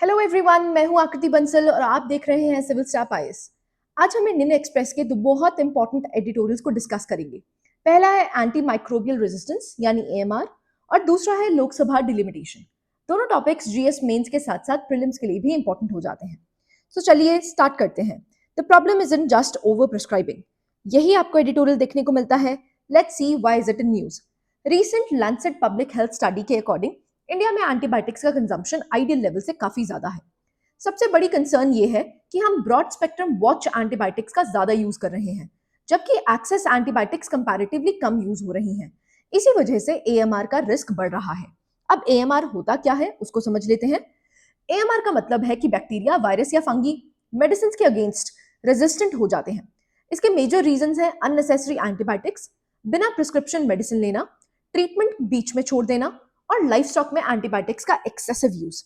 Hello everyone, मैं हूं आकृति बंसल और आप देख रहे हैं सिविल स्टाफ आईएएस। आज हम इंडियन एक्सप्रेस के दो बहुत इंपॉर्टेंट एडिटोरियल्स को डिस्कस करेंगे। पहला है एंटी माइक्रोबियल रेजिस्टेंस यानी एएमआर और दूसरा है लोकसभा डिलिमिटेशन। दोनों टॉपिक्स जीएस मेंस के साथ साथ प्रीलिम्स के लिए भी इंपॉर्टेंट हो जाते हैं। तो चलिए स्टार्ट करते हैं। The problem is in just over prescribing. यही आपको एडिटोरियल देखने को मिलता है। Let's see why is it in news. Recent Lancet public health study के अकॉर्डिंग इंडिया में एंटीबायोटिक्स का कंजम्पशन आइडियल लेवल से काफी ज्यादा है। सबसे बड़ी कंसर्न ये है कि हम ब्रॉड स्पेक्ट्रम वॉच एंटीबायोटिक्स का ज्यादा यूज कर रहे हैं, जबकि एक्सेस एंटीबायोटिक्स कंपैरेटिवली कम यूज हो रही हैं। इसी वजह से एएमआर का रिस्क बढ़ रहा है। अब एएमआर होता क्या है उसको समझ लेते हैं। एएमआर का मतलब है कि बैक्टीरिया, वायरस या फंगी मेडिसिन के अगेंस्ट रेजिस्टेंट हो जाते हैं। इसके मेजर रीजंस हैं अननेसेसरी एंटीबायोटिक्स, बिना प्रिस्क्रिप्शन मेडिसिन लेना, ट्रीटमेंट बीच में छोड़ देना और लाइफ स्टॉक में एंटीबायोटिक्स का एक्सेसिव यूज।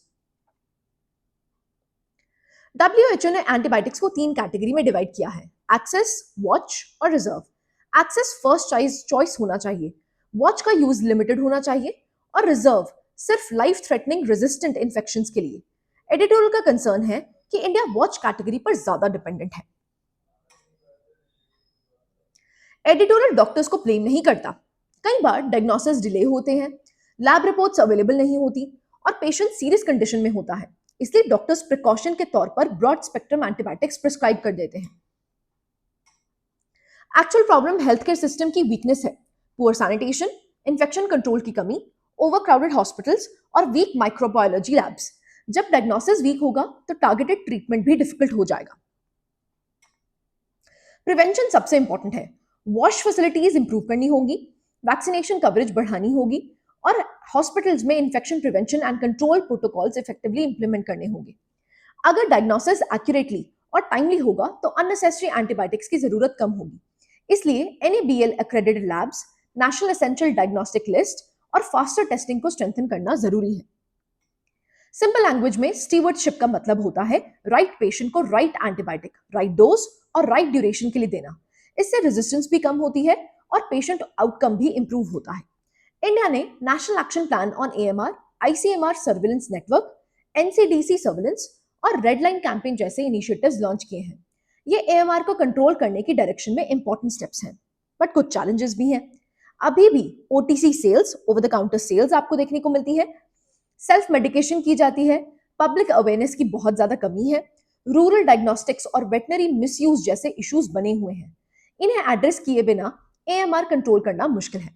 डब्ल्यूएचओ ने एंटीबायोटिक्स को 3 कैटेगरी में डिवाइड किया है: एक्सेस, वॉच और रिजर्व। एक्सेस फर्स्ट चॉइस होना चाहिए, वॉच का यूज लिमिटेड होना चाहिए और रिजर्व सिर्फ लाइफ थ्रेटनिंग रेजिस्टेंट इन्फेक्शंस के लिए। एडिटोरियल का कंसर्न है कि इंडिया वॉच कैटेगरी पर ज्यादा डिपेंडेंट है। एडिटोरियल डॉक्टर्स को ब्लेम नहीं करता। कई बार डायग्नोसिस डिले होते हैं, लैब रिपोर्ट्स अवेलेबल नहीं होती और पेशेंट सीरियस कंडीशन में होता है। इसलिए डॉक्टर्स प्रिकॉशन के तौर पर ब्रॉड स्पेक्ट्रम एंटीबायोटिक्स प्रिस्क्राइब कर देते हैं। Actual problem health care system की वीकनेस है। पुअर सैनिटेशन, इन्फेक्शन कंट्रोल की कमी, ओवरक्राउडेड हॉस्पिटल्स और वीक माइक्रोबायोलॉजी लैब्स। जब डायग्नोसिस वीक होगा तो टारगेटेड ट्रीटमेंट भी डिफिकल्ट हो जाएगा। प्रिवेंशन सबसे इंपॉर्टेंट है। वॉश फैसिलिटीज इंप्रूव करनी होगी, वैक्सीनेशन कवरेज बढ़ानी होगी और हॉस्पिटल्स में infection prevention and control protocols effectively implement करने होंगे। अगर डायग्नोसिस एक्यूरेटली और टाइमली होगा तो अननेसेसरी एंटीबायोटिक्स की जरूरत कम होगी। इसलिए NABL accredited labs, national essential diagnostic list और फास्टर टेस्टिंग को स्ट्रेंथन करना जरूरी है। सिंपल लैंग्वेज में स्टीवर्डशिप का मतलब होता है राइट पेशेंट को राइट एंटीबायोटिक, राइट डोज और राइट ड्यूरेशन के लिए देना। इससे रेजिस्टेंस भी कम होती है और पेशेंट आउटकम भी इंप्रूव होता है। इंडिया ने national action plan on AMR, ICMR surveillance network, NCDC surveillance और रेड लाइन कैंपेन जैसे इनिशिएटिव्स लॉन्च किए हैं। ये एएमआर को कंट्रोल करने की डायरेक्शन में इंपॉर्टेंट स्टेप्स हैं, बट कुछ चैलेंजेस भी हैं। अभी भी OTC sales, over the counter sales आपको देखने को मिलती है, सेल्फ मेडिकेशन की जाती है, पब्लिक अवेयरनेस की बहुत ज्यादा कमी है, रूरल डायग्नोस्टिक्स और वेटनरी मिसयूज जैसे इश्यूज बने हुए हैं। इन्हें एड्रेस किए बिना एएमआर कंट्रोल करना मुश्किल है।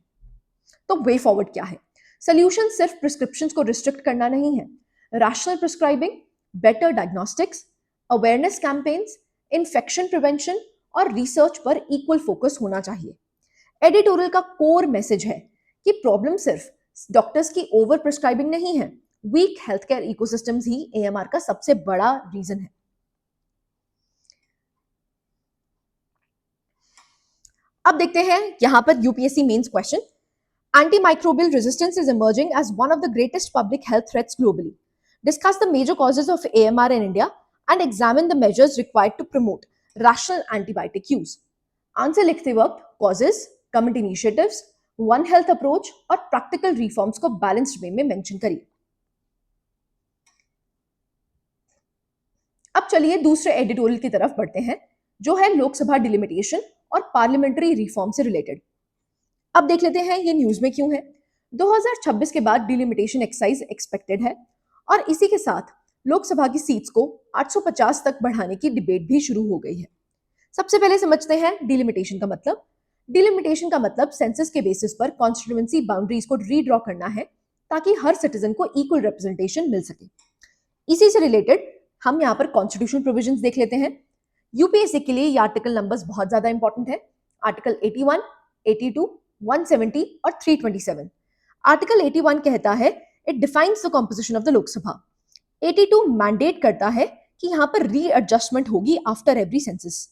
तो वे फॉरवर्ड क्या है? सोल्यूशन सिर्फ प्रिस्क्रिप्शंस को रिस्ट्रिक्ट करना नहीं है। Rational prescribing, better diagnostics, awareness campaigns, infection prevention और रिसर्च पर इक्वल फोकस होना चाहिए। एडिटोरियल का कोर मैसेज है कि प्रॉब्लम सिर्फ डॉक्टर्स की ओवर प्रिस्क्राइबिंग नहीं है, वीक हेल्थ केयर इकोसिस्टम्स ही एएमआर का सबसे बड़ा रीजन है। अब देखते हैं यहां पर UPSC mains question. Antimicrobial resistance is emerging as one of the greatest public health threats globally. Discuss the major causes of AMR in India and examine the measures required to promote rational antibiotic use. Answer लिखते वक्त causes, government initiatives, One Health approach और practical reforms को balanced way में mention करिए। अब चलिए दूसरे editorial की तरफ बढ़ते हैं, जो है लोकसभा डिलिमिटेशन और पार्लियामेंट्री रिफॉर्म से रिलेटेड। अब देख लेते हैं ये न्यूज में क्यों है। 2026 के बाद डिलिमिटेशन एक्सरसाइज एक्सपेक्टेड है और इसी के साथ लोकसभा की सीट्स को 850 तक बढ़ाने की डिबेट भी शुरू हो गई है। सबसे पहले समझते हैं डिलिमिटेशन का मतलब। डिलिमिटेशन का मतलब सेंसस के बेसिस पर कॉन्स्टिट्यूएंसी बाउंड्रीज को रीड्रॉ करना है ताकि हर सिटीजन को इक्वल रिप्रेजेंटेशन मिल सके। इसी से रिलेटेड हम यहाँ पर कॉन्स्टिट्यूशनल प्रोविजंस देख लेते हैं। यूपीएससी के लिए ये आर्टिकल नंबर्स बहुत ज्यादा इंपॉर्टेंट है। आर्टिकल 81, 82, 170 और 327। आर्टिकल 81 कहता है it defines the composition of the Lok Sabha. 82 mandate करता है कि यहां पर रीएडजस्टमेंट होगी after every census.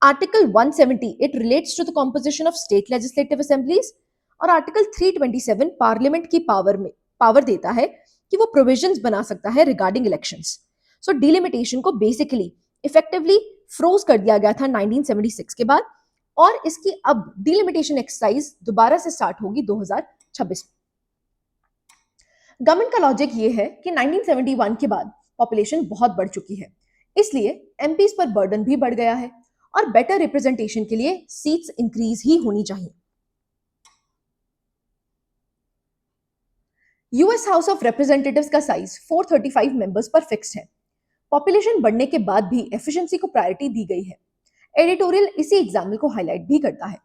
Article 170 it relates to the composition of state legislative assemblies और आर्टिकल 327 पार्लियामेंट की पावर देता है कि वो प्रोविजंस बना सकता है रिगार्डिंग इलेक्शंस। सो डिलिमिटेशन को बेसिकली इफेक्टिवली फ्रोज कर दिया गया था 1976 के बाद और इसकी अब डिलिमिटेशन एक्सरसाइज दोबारा से स्टार्ट होगी 2026 में। गवर्नमेंट का लॉजिक ये है कि 1971 के बाद पॉपुलेशन बहुत बढ़ चुकी है, इसलिए एमपीज पर बर्डन भी बढ़ गया है और बेटर रिप्रेजेंटेशन के लिए सीट्स इंक्रीज ही होनी चाहिए। यूएस हाउस ऑफ रिप्रेजेंटेटिव्स का साइज 435 मेंबर्स पर फिक्स्ड है। पॉपुलेशन बढ़ने के बाद भी एफिशिएंसी को प्रायोरिटी दी गई है। एडिटोरियल इसी एग्जाम्पल को हाईलाइट भी करता है।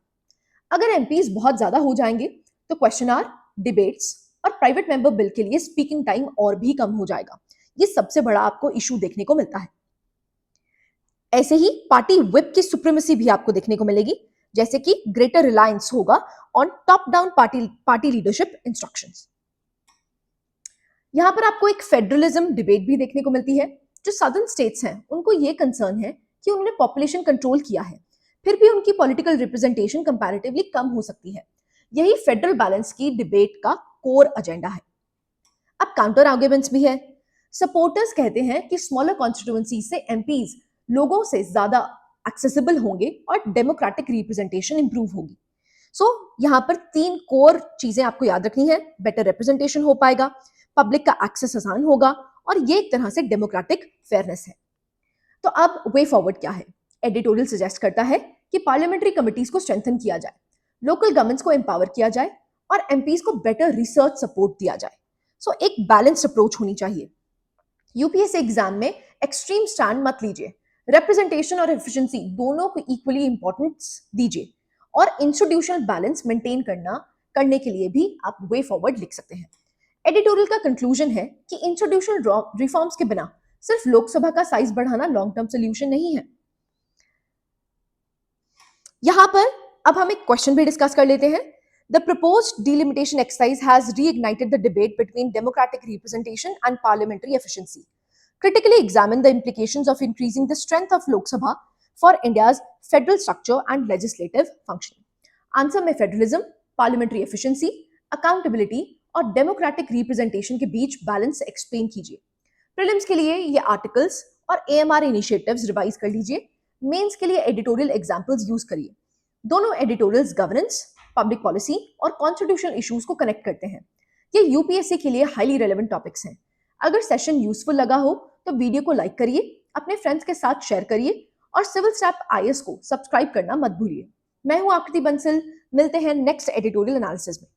अगर एमपीज बहुत ज्यादा हो जाएंगे तो क्वेश्चन आवर, डिबेट्स और प्राइवेट मेंबर बिल के लिए स्पीकिंग टाइम और भी कम हो जाएगा। ये सबसे बड़ा आपको इशू देखने को मिलता है। ऐसे ही पार्टी व्हिप की सुप्रीमेसी भी आपको देखने को मिलेगी, जैसे कि ग्रेटर रिलायंस होगा on top down party leadership instructions. यहां पर आपको एक फेडरलिज्म डिबेट भी देखने को मिलती है। जो सदर्न स्टेट्स हैं उनको ये कंसर्न है कि उन्होंने पॉपुलेशन कंट्रोल किया है, फिर भी उनकी पॉलिटिकल रिप्रेजेंटेशन कंपैरेटिवली कम हो सकती है। यही फेडरल बैलेंस की डिबेट का कोर एजेंडा है। अब काउंटर आर्ग्यूमेंट्स भी है। सपोर्टर्स कहते हैं कि स्मॉलर कॉन्स्टिट्यूएंसी से एमपीज लोगों से ज्यादा एक्सेसिबल होंगे और डेमोक्रेटिक रिप्रेजेंटेशन इंप्रूव होगी। यहाँ पर 3 कोर चीजें आपको याद रखनी है। बेटर रिप्रेजेंटेशन हो पाएगा, पब्लिक का एक्सेस आसान होगा और ये एक तरह से डेमोक्रेटिक फेयरनेस है। तो अब वे फॉरवर्ड क्या है? एडिटोरियल सजेस्ट करता है कि पार्लियामेंट्री कमिटीज को स्ट्रेंथन किया जाए, लोकल गवर्नमेंट्स को एम्पावर किया जाए और एमपीज को बेटर रिसर्च सपोर्ट दिया जाए। एक बैलेंस्ड अप्रोच होनी चाहिए। यूपीएससी एग्जाम में एक्सट्रीम स्टैंड मत लीजिए। रिप्रेजेंटेशन और एफिशिएंसी दोनों को इक्वली इंपॉर्टेंस दीजिए और इंस्टीट्यूशनल बैलेंस मेंटेन करने के लिए भी आप वे फॉरवर्ड लिख सकते हैं। एडिटोरियल का कंक्लूजन है कि इंस्टीट्यूशनल रिफॉर्म्स के बिना सिर्फ लोकसभा का साइज बढ़ाना लॉन्ग टर्म सोल्यूशन नहीं है। यहां पर अब हम एक क्वेश्चन भी डिस्कस कर लेते हैं। The proposed delimitation exercise has reignited the debate between democratic representation and parliamentary efficiency. Critically examine the implications of increasing the strength of Lok Sabha for India's federal structure and legislative functioning. Answer में federalism, parliamentary efficiency, accountability और democratic representation के बीच balance explain कीजिए। Prelims के लिए ये articles और AMR initiatives revise कर लीजिए। मेंस के लिए एडिटोरियल एग्जांपल्स यूज करिए। दोनों एडिटोरियल्स गवर्नेंस, पब्लिक पॉलिसी और कॉन्स्टिट्यूशनल इश्यूज को कनेक्ट करते हैं। ये यूपीएससी के लिए हाईली रेलेवेंट टॉपिक्स हैं। अगर सेशन यूजफुल लगा हो तो वीडियो को लाइक करिए, अपने फ्रेंड्स के साथ शेयर करिए और सिविल स्टैप आईएएस को सब्सक्राइब करना मत भूलिए। मैं हूं आकृति बंसल, मिलते हैं नेक्स्ट एडिटोरियल एनालिसिस में।